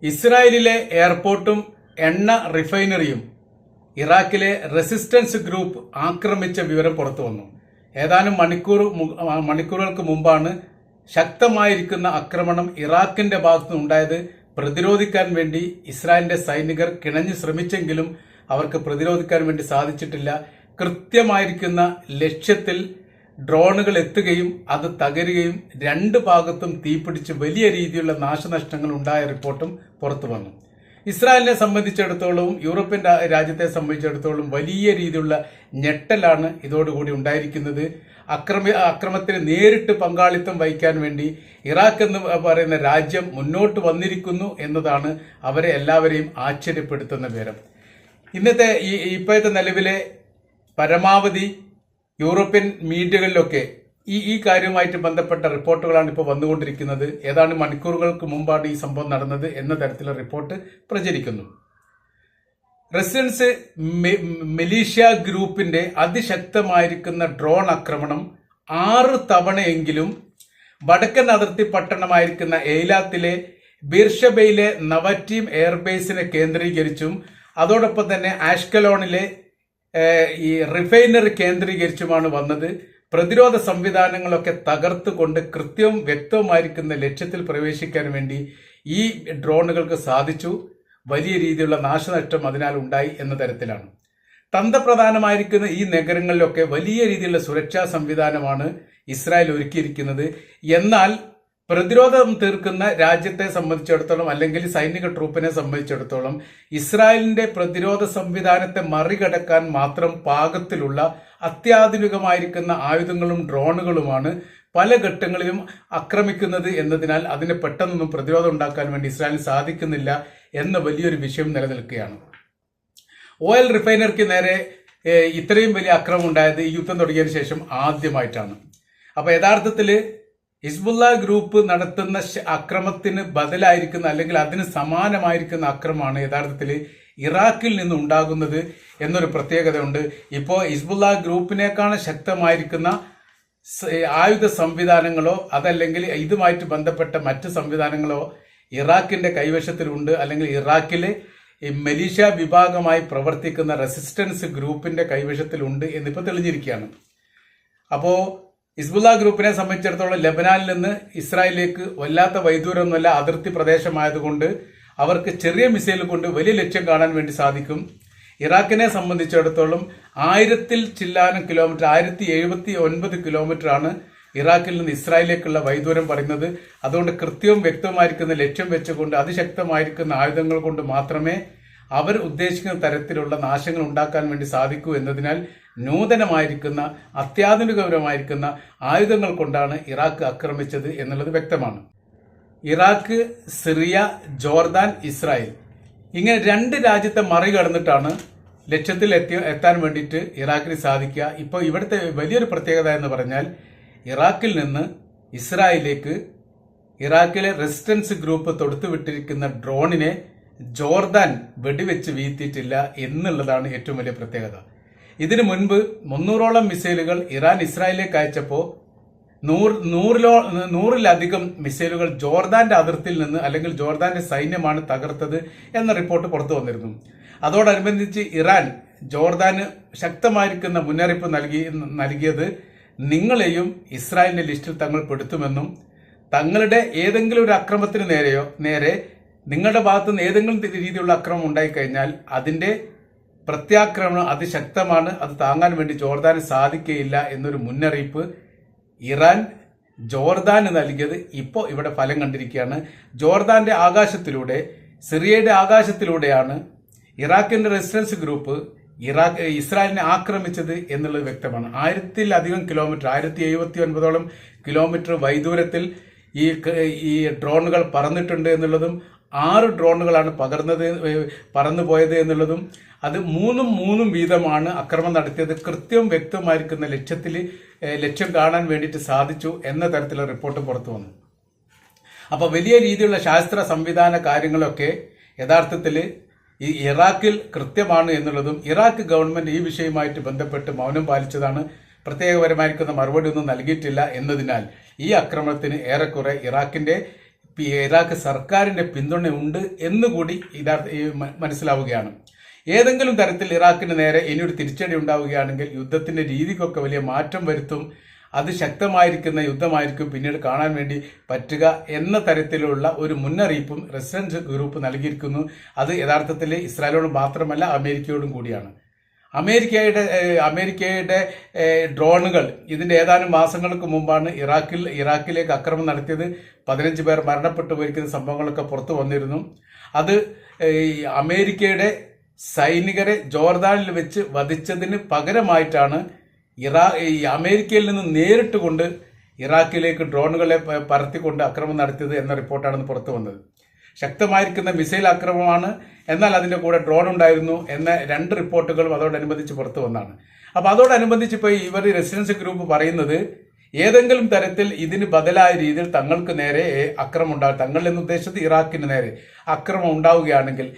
ഇസ്രായേലിലെ എയർപോർട്ടും എണ്ണ റിഫൈനറിയും ഇറാഖിലെ റെസിസ്റ്റൻസ് ഗ്രൂപ്പ് ആക്രമിച്ച വിവരം പുറത്തു വന്നു. ഏതാനും മണിക്കൂറുകൾക്ക് മുമ്പാണ് ശക്തമായിരിക്കുന്ന ആക്രമണം ഇറാഖിന്റെ ഭാഗത്തുനിന്ന് ഉണ്ടായത്. പ്രതിരോധിക്കാൻ വേണ്ടി ഇസ്രായേലിന്റെ സൈനികർ കിണഞ്ഞു ശ്രമിച്ചെങ്കിലും അവർക്ക് പ്രതിരോധിക്കാൻ വേണ്ടി സാധിച്ചിട്ടില്ല. കൃത്യമായിരിക്കുന്ന ലക്ഷ്യത്തിൽ ഡ്രോണുകൾ എത്തുകയും അത് തകരുകയും രണ്ട് ഭാഗത്തും തീപിടിച്ച് വലിയ രീതിയിലുള്ള നാശനഷ്ടങ്ങൾ ഉണ്ടായ റിപ്പോർട്ടും പുറത്തു വന്നു. ഇസ്രായേലിനെ സംബന്ധിച്ചിടത്തോളം യൂറോപ്യൻ രാജ്യത്തെ സംബന്ധിച്ചിടത്തോളം വലിയ രീതിയിലുള്ള ഞെട്ടലാണ് ഇതോടുകൂടി ഉണ്ടായിരിക്കുന്നത്. അക്രമത്തിന് നേരിട്ട് പങ്കാളിത്തം വഹിക്കാൻ വേണ്ടി ഇറാഖ് എന്ന് പറയുന്ന രാജ്യം മുന്നോട്ട് വന്നിരിക്കുന്നു എന്നതാണ് അവരെ എല്ലാവരെയും ആശ്ചര്യപ്പെടുത്തുന്ന വിവരം. ഇന്നത്തെ ഇപ്പോഴത്തെ നിലവിലെ പരമാവധി യൂറോപ്യൻ മീഡിയകളിലൊക്കെ ഈ കാര്യവുമായിട്ട് ബന്ധപ്പെട്ട റിപ്പോർട്ടുകളാണ് ഇപ്പോൾ വന്നുകൊണ്ടിരിക്കുന്നത്. ഏതാനും മണിക്കൂറുകൾക്ക് മുമ്പാണ് ഈ സംഭവം നടന്നത് എന്ന തരത്തിലുള്ള റിപ്പോർട്ട് പ്രചരിക്കുന്നു. റെസിസ്റ്റൻസ് മിലീഷ്യ ഗ്രൂപ്പിന്റെ അതിശക്തമായിരിക്കുന്ന ഡ്രോൺ ആക്രമണം 6 തവണയെങ്കിലും വടക്കൻ അതിർത്തി പട്ടണമായിരിക്കുന്ന എയ്ലാത്തിലെ ബീർഷബയിലെ നവറ്റീം എയർബേസിനെ കേന്ദ്രീകരിച്ചും അതോടൊപ്പം തന്നെ ആഷ്കലോണിലെ ഈ റിഫൈനറി കേന്ദ്രീകരിച്ചുമാണ് വന്നത്. പ്രതിരോധ സംവിധാനങ്ങളൊക്കെ തകർത്തുകൊണ്ട് കൃത്യവും വ്യക്തവുമായിരിക്കുന്ന ലക്ഷ്യത്തിൽ പ്രവേശിക്കാൻ വേണ്ടി ഈ ഡ്രോണുകൾക്ക് സാധിച്ചു. വലിയ രീതിയിലുള്ള നാശനഷ്ടം അതിനാൽ ഉണ്ടായി എന്ന തരത്തിലാണ്. തന്ത്രപ്രധാനമായിരിക്കുന്ന ഈ നഗരങ്ങളിലൊക്കെ വലിയ രീതിയിലുള്ള സുരക്ഷാ സംവിധാനമാണ് ഇസ്രായേൽ ഒരുക്കിയിരിക്കുന്നത്. എന്നാൽ പ്രതിരോധം തീർക്കുന്ന രാജ്യത്തെ സംബന്ധിച്ചിടത്തോളം അല്ലെങ്കിൽ സൈനിക ട്രൂപ്പിനെ സംബന്ധിച്ചിടത്തോളം ഇസ്രായേലിന്റെ പ്രതിരോധ സംവിധാനത്തെ മറികടക്കാൻ മാത്രം പാകത്തിലുള്ള അത്യാധുനികമായിരിക്കുന്ന ആയുധങ്ങളും ഡ്രോണുകളുമാണ് പല ഘട്ടങ്ങളിലും ആക്രമിക്കുന്നത് എന്നതിനാൽ അതിന് പെട്ടെന്നൊന്നും പ്രതിരോധം ഉണ്ടാക്കാൻ വേണ്ടി ഇസ്രായേലിന് സാധിക്കുന്നില്ല എന്ന വലിയൊരു വിഷയം നിലനിൽക്കുകയാണ്. ഓയിൽ റിഫൈനറിക്ക് നേരെ ഇത്രയും വലിയ ആക്രമണം ഉണ്ടായത് ഈ യുദ്ധം തുടങ്ങിയതിനു ശേഷം ആദ്യമായിട്ടാണ്. അപ്പൊ യഥാർത്ഥത്തിൽ ഹിസ്ബുള്ള ഗ്രൂപ്പ് നടത്തുന്ന അക്രമത്തിന് ബദലായിരിക്കുന്ന അല്ലെങ്കിൽ അതിന് സമാനമായിരിക്കുന്ന അക്രമമാണ് യഥാർത്ഥത്തിൽ ഇറാഖിൽ നിന്ന് ഉണ്ടാകുന്നത് എന്നൊരു പ്രത്യേകതയുണ്ട്. ഇപ്പോൾ ഹിസ്ബുള്ള ഗ്രൂപ്പിനേക്കാൾ ശക്തമായിരിക്കുന്ന ആയുധ സംവിധാനങ്ങളോ അതല്ലെങ്കിൽ ഇതുമായിട്ട് ബന്ധപ്പെട്ട മറ്റ് സംവിധാനങ്ങളോ ഇറാഖിന്റെ കൈവശത്തിലുണ്ട്. അല്ലെങ്കിൽ ഇറാഖിലെ മലീഷ്യ വിഭാഗമായി പ്രവർത്തിക്കുന്ന റെസിസ്റ്റൻസ് ഗ്രൂപ്പിന്റെ കൈവശത്തിലുണ്ട് എന്നിപ്പോൾ തെളിഞ്ഞിരിക്കുകയാണ്. അപ്പോ ഹിസ്ബുള്ള ഗ്രൂപ്പിനെ സംബന്ധിച്ചിടത്തോളം ലെബനാനിൽ നിന്ന് ഇസ്രായേലിലേക്ക് വല്ലാത്ത വൈദൂരമൊന്നുമല്ല, അതിർത്തി പ്രദേശമായതുകൊണ്ട് അവർക്ക് ചെറിയ മിസൈൽ കൊണ്ട് വലിയ ലക്ഷ്യം കാണാൻ വേണ്ടി സാധിക്കും. ഇറാഖിനെ സംബന്ധിച്ചിടത്തോളം 1000 ചില്ലാനം കിലോമീറ്റർ 1079 കിലോമീറ്റർ ആണ് ഇറാഖിൽ നിന്ന് ഇസ്രായേലിലേക്കുള്ള വൈദൂരം പറയുന്നത്. അതുകൊണ്ട് കൃത്യവും വ്യക്തമായിരിക്കുന്ന ലക്ഷ്യം വെച്ചുകൊണ്ട് അതിശക്തമായിരിക്കുന്ന ആയുധങ്ങൾ കൊണ്ട് മാത്രമേ അവർ ഉദ്ദേശിക്കുന്ന തരത്തിലുള്ള നാശങ്ങൾ ഉണ്ടാക്കാൻ വേണ്ടി സാധിക്കൂ എന്നതിനാൽ നൂതനമായിരിക്കുന്ന അത്യാധുനികപരമായിരിക്കുന്ന ആയുധങ്ങൾ കൊണ്ടാണ് ഇറാഖ് ആക്രമിച്ചത് എന്നുള്ളത് വ്യക്തമാണ്. ഇറാഖ്, സിറിയ, ജോർദാൻ, ഇസ്രായേൽ ഇങ്ങനെ 2 രാജ്യത്തെ മറികടന്നിട്ടാണ് ലക്ഷ്യത്തിൽ എത്താൻ വേണ്ടിയിട്ട് ഇറാഖിന് സാധിക്കുക. ഇപ്പോൾ ഇവിടുത്തെ വലിയൊരു പ്രത്യേകത എന്ന് പറഞ്ഞാൽ ഇറാഖിൽ നിന്ന് ഇസ്രായേലിലേക്ക് ഇറാഖിലെ റെസിസ്റ്റൻസ് ഗ്രൂപ്പ് തൊടുത്തുവിട്ടിരിക്കുന്ന ഡ്രോണിനെ ജോർദാൻ വെടിവെച്ച് വീഴ്ത്തിയിട്ടില്ല എന്നുള്ളതാണ് ഏറ്റവും വലിയ പ്രത്യേകത. ഇതിനു മുൻപ് 300ഓളം മിസൈലുകൾ ഇറാൻ ഇസ്രായേലിലേക്ക് അയച്ചപ്പോൾ 100-ലധികം മിസൈലുകൾ ജോർദാന്റെ അതിർത്തിയിൽ നിന്ന് അല്ലെങ്കിൽ ജോർദാന്റെ സൈന്യമാണ് തകർത്തത് എന്ന റിപ്പോർട്ട് പുറത്തു വന്നിരുന്നു. അതോടനുബന്ധിച്ച് ഇറാൻ ജോർദാന് ശക്തമായിരിക്കുന്ന മുന്നറിയിപ്പ് നൽകിയത് നിങ്ങളെയും ഇസ്രായേലിന്റെ ലിസ്റ്റിൽ തങ്ങൾ പെടുത്തുമെന്നും തങ്ങളുടെ ഏതെങ്കിലും ഒരു അക്രമത്തിന് നേരെ നിങ്ങളുടെ ഭാഗത്തുനിന്ന് ഏതെങ്കിലും രീതിയിലുള്ള അക്രമം ഉണ്ടായിക്കഴിഞ്ഞാൽ അതിന്റെ പ്രത്യാക്രമണം അതിശക്തമാണ്, അത് താങ്ങാൻ വേണ്ടി ജോർദാന് സാധിക്കുകയില്ല എന്നൊരു മുന്നറിയിപ്പ് ഇറാൻ ജോർദാന് നൽകിയത് ഇപ്പോൾ ഇവിടെ ഫലം കണ്ടിരിക്കുകയാണ്. ജോർദാന്റെ ആകാശത്തിലൂടെ സിറിയയുടെ ആകാശത്തിലൂടെയാണ് ഇറാഖിന്റെ റെസിസ്റ്റൻസ് ഗ്രൂപ്പ് ഇസ്രായേലിനെ ആക്രമിച്ചത് എന്നുള്ളത് വ്യക്തമാണ്. 1000-ലധികം കിലോമീറ്റർ 1079ഓളം കിലോമീറ്റർ വൈദൂരത്തിൽ ഈ ഡ്രോണുകൾ പറന്നിട്ടുണ്ട് എന്നുള്ളതും 6 ഡ്രോണുകളാണ് പറന്നുപോയത് എന്നുള്ളതും അത് 3 വീതമാണ് ആക്രമണം നടത്തിയത്. കൃത്യവും വ്യക്തമായിരിക്കുന്ന ലക്ഷ്യം കാണാൻ വേണ്ടിയിട്ട് സാധിച്ചു എന്ന തരത്തിലുള്ള റിപ്പോർട്ട് പുറത്തു വന്നു. അപ്പൊ വലിയ രീതിയിലുള്ള ശാസ്ത്ര സംവിധാന കാര്യങ്ങളൊക്കെ യഥാർത്ഥത്തിൽ ഈ ഇറാഖിൽ കൃത്യമാണ് എന്നുള്ളതും ഇറാഖ് ഗവൺമെന്റ് ഈ വിഷയവുമായിട്ട് ബന്ധപ്പെട്ട് മൗനം പാലിച്ചതാണ്. പ്രത്യേകപരമായിരിക്കുന്ന മറുപടി ഒന്നും നൽകിയിട്ടില്ല എന്നതിനാൽ ഈ ആക്രമണത്തിന് ഏറെക്കുറെ ഇറാഖിന്റെ ഇറാഖ് സർക്കാരിന്റെ പിന്തുണയുണ്ട് എന്നുകൂടി മനസ്സിലാവുകയാണ്. ഏതെങ്കിലും തരത്തിൽ ഇറാഖിന് നേരെ ഇനിയൊരു തിരിച്ചടി ഉണ്ടാവുകയാണെങ്കിൽ യുദ്ധത്തിന്റെ രീതിക്കൊക്കെ വലിയ മാറ്റം വരുത്തും. അത് ശക്തമായിരിക്കുന്ന യുദ്ധമായിരിക്കും പിന്നീട് കാണാൻ വേണ്ടി പറ്റുക എന്ന തരത്തിലുള്ള ഒരു മുന്നറിയിപ്പും റെസിസ്റ്റൻസ് ഗ്രൂപ്പ് നൽകിയിരിക്കുന്നു. അത് യഥാർത്ഥത്തിൽ ഇസ്രായേലിനോട് മാത്രമല്ല അമേരിക്കയോടും കൂടിയാണ്. അമേരിക്കയുടെ ഡ്രോണുകൾ ഇതിന്റെ ഏതാനും മാസങ്ങൾക്ക് മുമ്പാണ് ഇറാഖിലേക്ക് ആക്രമണം നടത്തിയത്. 15 പേർ മരണപ്പെട്ടു പോയിരിക്കുന്ന സംഭവങ്ങളൊക്കെ പുറത്തു വന്നിരുന്നു. അത് അമേരിക്കയുടെ സൈനികരെ ജോർദാനിൽ വെച്ച് വധിച്ചതിന് പകരമായിട്ടാണ് അമേരിക്കയിൽ നിന്ന് നേരിട്ട് കൊണ്ട് ഇറാഖിലേക്ക് ഡ്രോണുകളെ പറത്തിക്കൊണ്ട് ആക്രമണം നടത്തിയത് എന്ന റിപ്പോർട്ടാണ് പുറത്തു വന്നത്. ശക്തമായിരിക്കുന്ന മിസൈൽ ആക്രമണമാണ്, എന്നാൽ അതിന്റെ കൂടെ ഡ്രോൺ ഉണ്ടായിരുന്നു എന്ന 2 റിപ്പോർട്ടുകളും അതോടനുബന്ധിച്ച് പുറത്തു വന്നതാണ്. അപ്പൊ അതോടനുബന്ധിച്ച് ഇപ്പോൾ ഇവർ റെസിസ്റ്റൻസ് ഗ്രൂപ്പ് പറയുന്നത് ഏതെങ്കിലും തരത്തിൽ ഇതിന് ബദലായ രീതിയിൽ തങ്ങൾക്ക് നേരെ അക്രമം ഉണ്ടാകും, തങ്ങൾ എന്ന് ഉദ്ദേശിച്ചത് ഇറാഖിന് നേരെ അക്രമം ഉണ്ടാവുകയാണെങ്കിൽ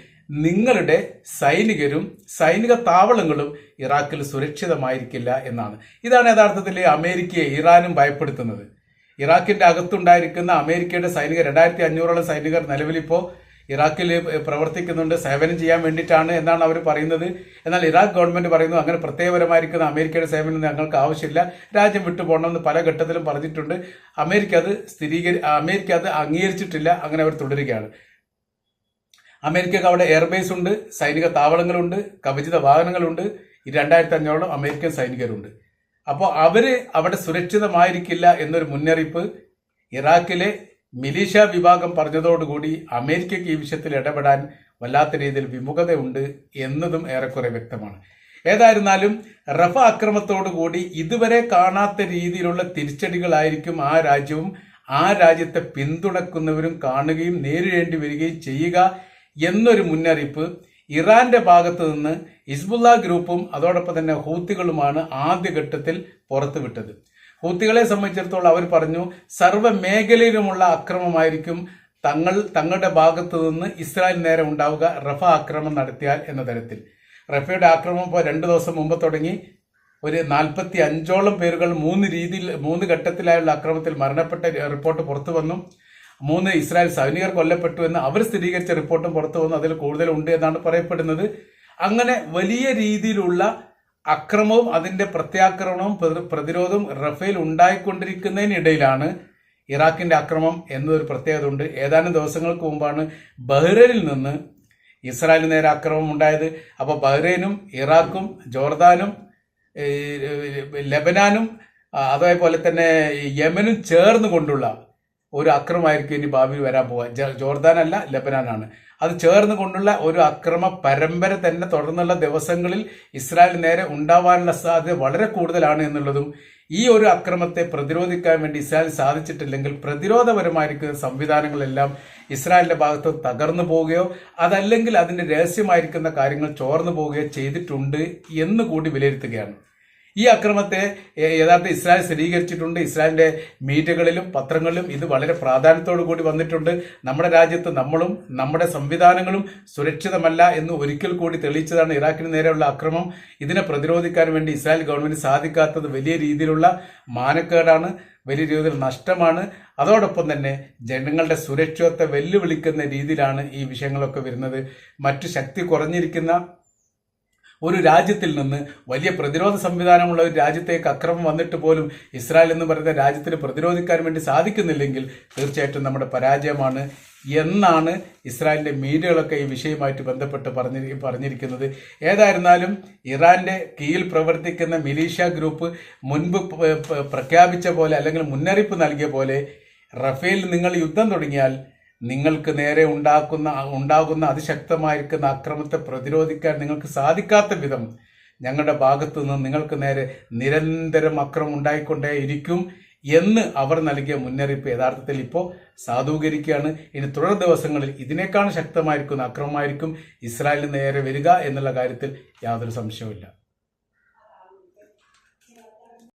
നിങ്ങളുടെ സൈനികരും സൈനിക താവളങ്ങളും ഇറാഖിൽ സുരക്ഷിതമായിരിക്കില്ല എന്നാണ്. ഇതാണ് യഥാർത്ഥത്തിൽ അമേരിക്കയെ ഇറാനും ഭയപ്പെടുത്തുന്നത്. ഇറാഖിന്റെ അകത്തുണ്ടായിരിക്കുന്ന അമേരിക്കയുടെ സൈനികർ 2500ഓളം സൈനികർ നിലവിലിപ്പോൾ ഇറാഖിൽ പ്രവർത്തിക്കുന്നുണ്ട്, സേവനം ചെയ്യാൻ വേണ്ടിയിട്ടാണ് എന്നാണ് അവർ പറയുന്നത്. എന്നാൽ ഇറാഖ് ഗവൺമെന്റ് പറയുന്നു അങ്ങനെ പ്രത്യേകപരമായിരിക്കുന്ന അമേരിക്കയുടെ സേവനം ഞങ്ങൾക്ക് ആവശ്യമില്ല, രാജ്യം വിട്ടുപോകണമെന്ന് പല ഘട്ടത്തിലും പറഞ്ഞിട്ടുണ്ട്. അമേരിക്ക അത് അംഗീകരിച്ചിട്ടില്ല, അങ്ങനെ അവർ തുടരുകയാണ്. അമേരിക്കക്ക് അവിടെ എയർബേസ് ഉണ്ട്, സൈനിക താവളങ്ങളുണ്ട്, കവചിത വാഹനങ്ങളുണ്ട്, 2500ഓളം അമേരിക്കൻ സൈനികരുണ്ട്. അപ്പോൾ അവര് അവിടെ സുരക്ഷിതമായിരിക്കില്ല എന്നൊരു മുന്നറിയിപ്പ് ഇറാഖിലെ മിലീഷ്യ വിഭാഗം പറഞ്ഞതോടുകൂടി അമേരിക്കയ്ക്ക് ഈ വിഷയത്തിൽ ഇടപെടാൻ വല്ലാത്ത രീതിയിൽ വിമുഖതയുണ്ട് എന്നതും ഏറെക്കുറെ വ്യക്തമാണ്. ഏതായിരുന്നാലും റഫ ആക്രമണത്തോടുകൂടി ഇതുവരെ കാണാത്ത രീതിയിലുള്ള തിരിച്ചടികളായിരിക്കും ആ രാജ്യവും ആ രാജ്യത്തെ പിന്തുണക്കുന്നവരും കാണുകയും നേരിടേണ്ടി വരികയും ചെയ്യുക എന്നൊരു മുന്നറിയിപ്പ് ഇറാന്റെ ഭാഗത്തു നിന്ന് ഹിസ്ബുള്ള ഗ്രൂപ്പും അതോടൊപ്പം തന്നെ ഹൂത്തികളുമാണ് ആദ്യഘട്ടത്തിൽ പുറത്തുവിട്ടത്. ഹൂത്തികളെ സംബന്ധിച്ചിടത്തോളം അവർ പറഞ്ഞു സർവ്വ മേഖലയിലുമുള്ള അക്രമമായിരിക്കും തങ്ങളുടെ ഭാഗത്തു നിന്ന് ഇസ്രായേൽ നേരെ ഉണ്ടാവുക റഫ ആക്രമണം നടത്തിയാൽ എന്ന തരത്തിൽ. റഫയുടെ ആക്രമണം ഇപ്പോൾ 2 ദിവസം മുമ്പ് തുടങ്ങി. ഒരു 45ഓളം പേരുകൾ 3 ഘട്ടത്തിലായുള്ള ആക്രമണത്തിൽ മരണപ്പെട്ട റിപ്പോർട്ട് പുറത്തു വന്നു. 3 ഇസ്രായേൽ സൈനികർ കൊല്ലപ്പെട്ടു എന്ന് അവർ സ്ഥിരീകരിച്ച റിപ്പോർട്ടും പുറത്തു വന്നു. അതിൽ കൂടുതലുണ്ട് എന്നാണ് പറയപ്പെടുന്നത്. അങ്ങനെ വലിയ രീതിയിലുള്ള അക്രമവും അതിന്റെ പ്രത്യാക്രമണവും പ്രതിരോധവും റഫേൽ ഉണ്ടായിക്കൊണ്ടിരിക്കുന്നതിനിടയിലാണ് ഇറാഖിന്റെ ആക്രമണം എന്നതൊരു പ്രത്യേകത ഉണ്ട്. ഏതാനും ദിവസങ്ങൾക്ക് മുമ്പാണ് ബഹ്റൈനിൽ നിന്ന് ഇസ്രായേലിന് നേരെ ആക്രമണം ഉണ്ടായത്. അപ്പോൾ ബഹ്റൈനും ഇറാഖും ജോർദാനും ലെബനാനും അതേപോലെ തന്നെ യമനും ചേർന്ന് കൊണ്ടുള്ള ഒരു അക്രമമായിരിക്കും ഇനി ഭാവിയിൽ വരാൻ പോവുക. ജോർദാനല്ല, ലെബനാനാണ്. അത് ചേർന്ന് കൊണ്ടുള്ള ഒരു അക്രമ പരമ്പര തന്നെ തുടർന്നുള്ള ദിവസങ്ങളിൽ ഇസ്രായേൽ നേരെ ഉണ്ടാവാനുള്ള സാധ്യത വളരെ കൂടുതലാണ് എന്നുള്ളതും ഈ ഒരു അക്രമത്തെ പ്രതിരോധിക്കാൻ വേണ്ടി ഇസ്രായേൽ സാധിച്ചിട്ടില്ലെങ്കിൽ പ്രതിരോധപരമായിരിക്കുന്ന സംവിധാനങ്ങളെല്ലാം ഇസ്രായേലിന്റെ ഭാഗത്ത് തകർന്നു പോവുകയോ അതല്ലെങ്കിൽ അതിന്റെ രഹസ്യമായിരിക്കുന്ന കാര്യങ്ങൾ ചോർന്നു പോവുകയോ ചെയ്തിട്ടുണ്ട് എന്ന് കൂടി വിലയിരുത്തുകയാണ്. ഈ അക്രമത്തെ യഥാർത്ഥ ഇസ്രായേൽ സ്ഥിരീകരിച്ചിട്ടുണ്ട്. ഇസ്രായേലിന്റെ മീഡിയകളിലും പത്രങ്ങളിലും ഇത് വളരെ പ്രാധാന്യത്തോടു കൂടി വന്നിട്ടുണ്ട്. നമ്മുടെ രാജ്യത്ത് നമ്മളും നമ്മുടെ സംവിധാനങ്ങളും സുരക്ഷിതമല്ല എന്ന് ഒരിക്കൽ കൂടി തെളിയിച്ചതാണ് ഇറാഖിന് നേരെയുള്ള അക്രമം. ഇതിനെ പ്രതിരോധിക്കാൻ വേണ്ടി ഇസ്രായേൽ ഗവൺമെന്റ് സാധിക്കാത്തത് വലിയ രീതിയിലുള്ള മാനക്കേടാണ്, വലിയ രീതിയിൽ നഷ്ടമാണ്. അതോടൊപ്പം തന്നെ ജനങ്ങളുടെ സുരക്ഷിതത്വത്തെ വെല്ലുവിളിക്കുന്ന രീതിയിലാണ് ഈ വിഷയങ്ങളൊക്കെ വരുന്നത്. മറ്റു ശക്തി കുറഞ്ഞിരിക്കുന്ന ഒരു രാജ്യത്തിൽ നിന്ന് വലിയ പ്രതിരോധ സംവിധാനമുള്ള ഒരു രാജ്യത്തേക്ക് അക്രമം വന്നിട്ട് പോലും ഇസ്രായേൽ എന്ന് പറയുന്ന രാജ്യത്തിന് പ്രതിരോധിക്കാൻ വേണ്ടി സാധിക്കുന്നില്ലെങ്കിൽ തീർച്ചയായിട്ടും നമ്മുടെ പരാജയമാണ് എന്നാണ് ഇസ്രായേലിന്റെ മീഡിയകളൊക്കെ ഈ വിഷയവുമായിട്ട് ബന്ധപ്പെട്ട് പറഞ്ഞിരിക്കുന്നത്. ഏതായിരുന്നാലും ഇറാന്റെ കീഴിൽ പ്രവർത്തിക്കുന്ന മിലീഷ്യ ഗ്രൂപ്പ് മുൻപ് പ്രഖ്യാപിച്ച പോലെ അല്ലെങ്കിൽ മുന്നറിയിപ്പ് നൽകിയ പോലെ റഫേൽ നിങ്ങൾ യുദ്ധം തുടങ്ങിയാൽ നിങ്ങൾക്ക് നേരെ ഉണ്ടാകുന്ന അതിശക്തമായിരിക്കുന്ന അക്രമത്തെ പ്രതിരോധിക്കാൻ നിങ്ങൾക്ക് സാധിക്കാത്ത വിധം ഞങ്ങളുടെ ഭാഗത്തു നിന്ന് നിങ്ങൾക്ക് നേരെ നിരന്തരം അക്രമം ഉണ്ടായിക്കൊണ്ടേയിരിക്കും എന്ന് അവർ നൽകിയ മുന്നറിയിപ്പ് യഥാർത്ഥത്തിൽ ഇപ്പോൾ സാധൂകരിക്കുകയാണ്. ഇനി തുടർ ദിവസങ്ങളിൽ ഇതിനേക്കാൾ ശക്തമായിരിക്കുന്ന അക്രമമായിരിക്കും ഇസ്രായേലിന് നേരെ വരിക എന്നുള്ള കാര്യത്തിൽ യാതൊരു സംശയവുമില്ല.